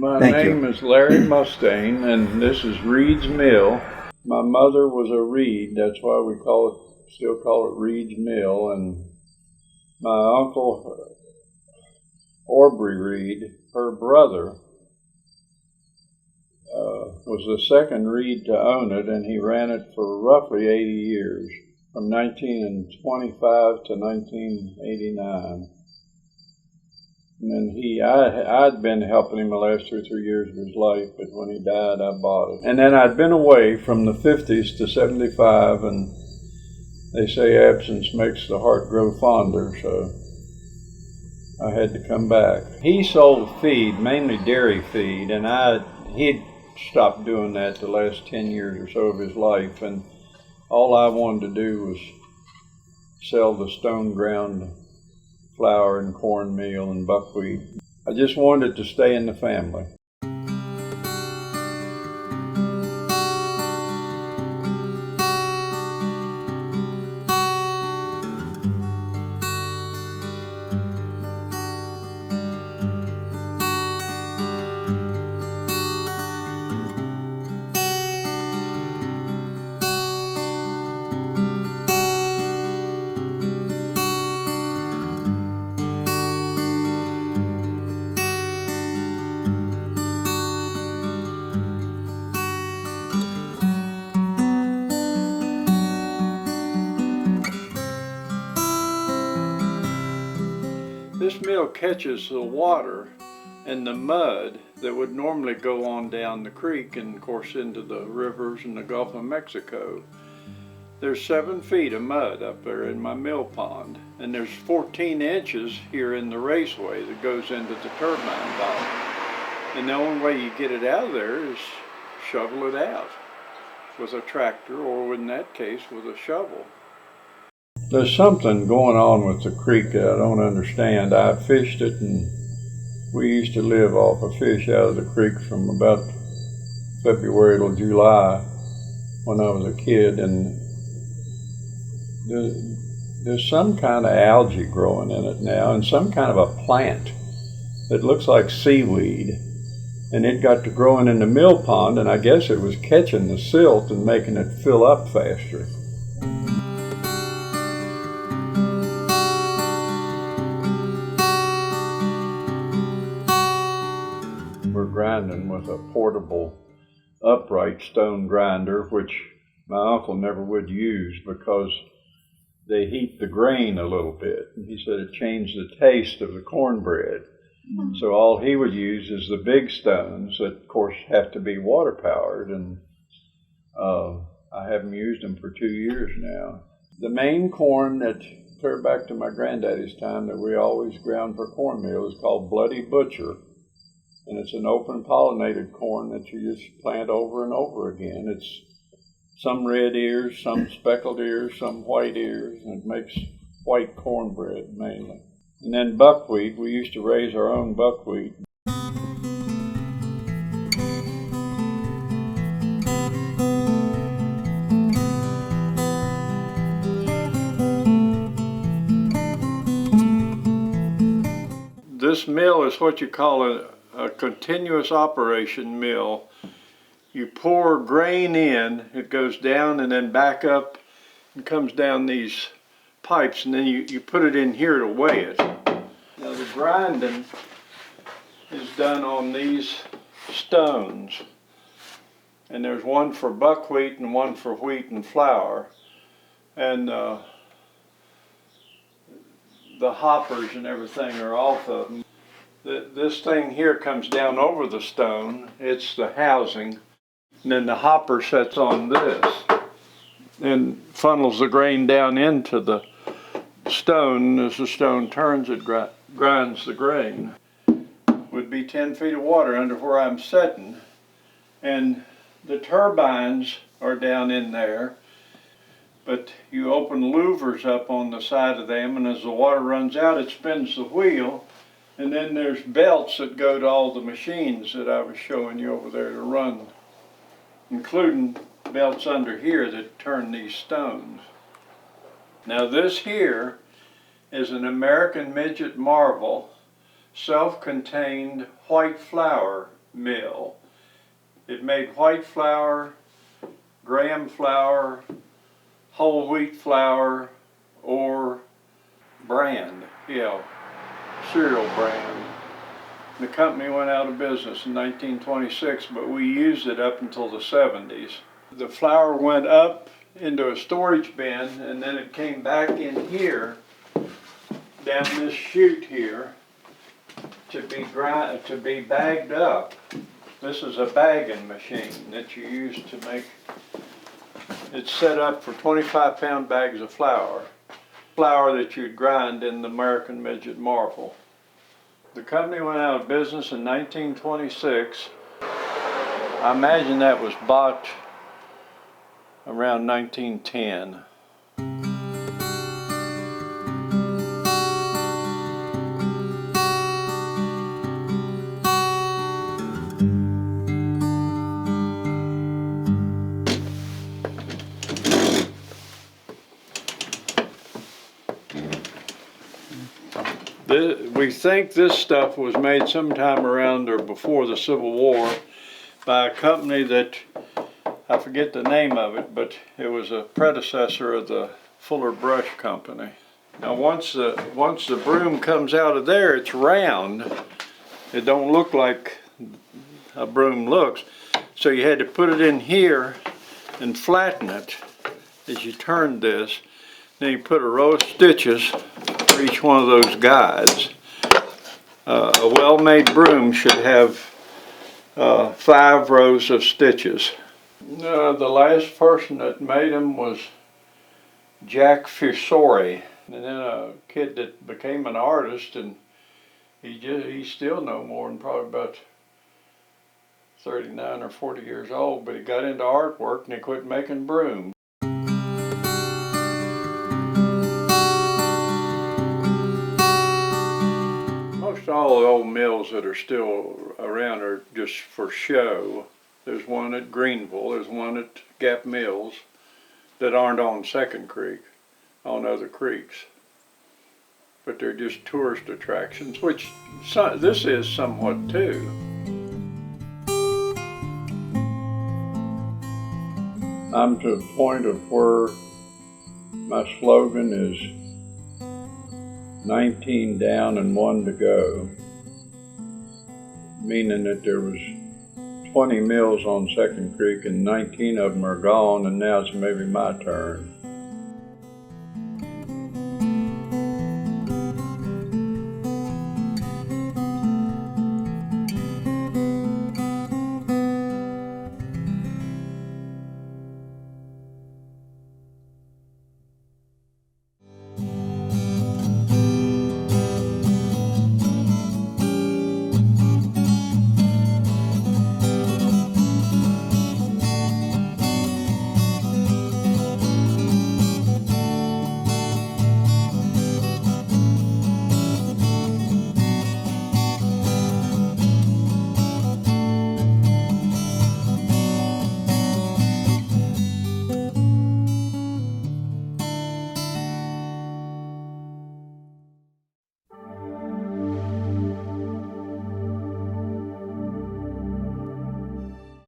My name is Larry Mustain, and this is Reed's Mill. My mother was a Reed, that's why we still call it Reed's Mill, and my uncle, Aubrey Reed, her brother, was the second Reed to own it, and he ran it for roughly 80 years, from 1925 to 1989. And then I'd been helping him the last 2 or 3 years of his life, but when he died, I bought it. And then I'd been away from the 50s to 75, and they say absence makes the heart grow fonder, so I had to come back. He sold feed, mainly dairy feed, and he'd stopped doing that the last 10 years or so of his life, and all I wanted to do was sell the stone ground flour and cornmeal and buckwheat. I just wanted it to stay in the family. This mill catches the water and the mud that would normally go on down the creek and of course into the rivers and the Gulf of Mexico. There's 7 feet of mud up there in my mill pond, and there's 14 inches here in the raceway that goes into the turbine bottom. And the only way you get it out of there is shovel it out with a tractor, or in that case with a shovel. There's something going on with the creek that I don't understand. I fished it, and we used to live off of fish out of the creek from about February till July when I was a kid, and there's some kind of algae growing in it now, and some kind of a plant that looks like seaweed, and it got to growing in the mill pond, and I guess it was catching the silt and making it fill up faster. We're grinding with a portable upright stone grinder, which my uncle never would use because they heat the grain a little bit. And he said it changed the taste of the cornbread. So all he would use is the big stones that, of course, have to be water powered, and I haven't used them for 2 years now. The main corn that, clear back to my granddaddy's time, that we always ground for cornmeal is called Bloody Butcher. And it's an open pollinated corn that you just plant over and over again. It's some red ears, some speckled ears, some white ears, and it makes white cornbread mainly. And then buckwheat, we used to raise our own buckwheat. This mill is what you call a continuous operation mill. You pour grain in, it goes down and then back up and comes down these pipes, and then you put it in here to weigh it. Now the grinding is done on these stones, and there's one for buckwheat and one for wheat and flour, and the hoppers and everything are off of them. This thing here comes down over the stone, it's the housing, and then the hopper sets on this and funnels the grain down into the stone. As the stone turns, it grinds the grain. Would be 10 feet of water under where I'm sitting, and the turbines are down in there, but you open louvers up on the side of them, and as the water runs out, it spins the wheel. And then there's belts that go to all the machines that I was showing you over there to run, including belts under here that turn these stones. Now this here is an American Midget Marvel self-contained white flour mill. It made white flour, graham flour, whole wheat flour, or bran, cereal bran. The company went out of business in 1926, but we used it up until the 70s. The flour went up into a storage bin, and then it came back in here, down this chute here, to be bagged up. This is a bagging machine that you use to make, it's set up for 25-pound bags of flour. Flour that you'd grind in the American Midget Marble. The company went out of business in 1926. I imagine that was bought around 1910. We think this stuff was made sometime around or before the Civil War by a company that, I forget the name of it, but it was a predecessor of the Fuller Brush Company. Now once the broom comes out of there, it's round. It don't look like a broom looks. So you had to put it in here and flatten it as you turned this. Then you put a row of stitches for each one of those guides. A well-made broom should have 5 rows of stitches. The last person that made them was Jack Fusori, and then a kid that became an artist, and he's still no more than probably about 39 or 40 years old, but he got into artwork and he quit making brooms. Most all the old mills that are still around are just for show. There's one at Greenville, there's one at Gap Mills that aren't on Second Creek, on other creeks. But they're just tourist attractions, which this is somewhat too. I'm to the point of where my slogan is 19 down and 1 to go, meaning that there was 20 mills on Second Creek and 19 of them are gone, and now it's maybe my turn.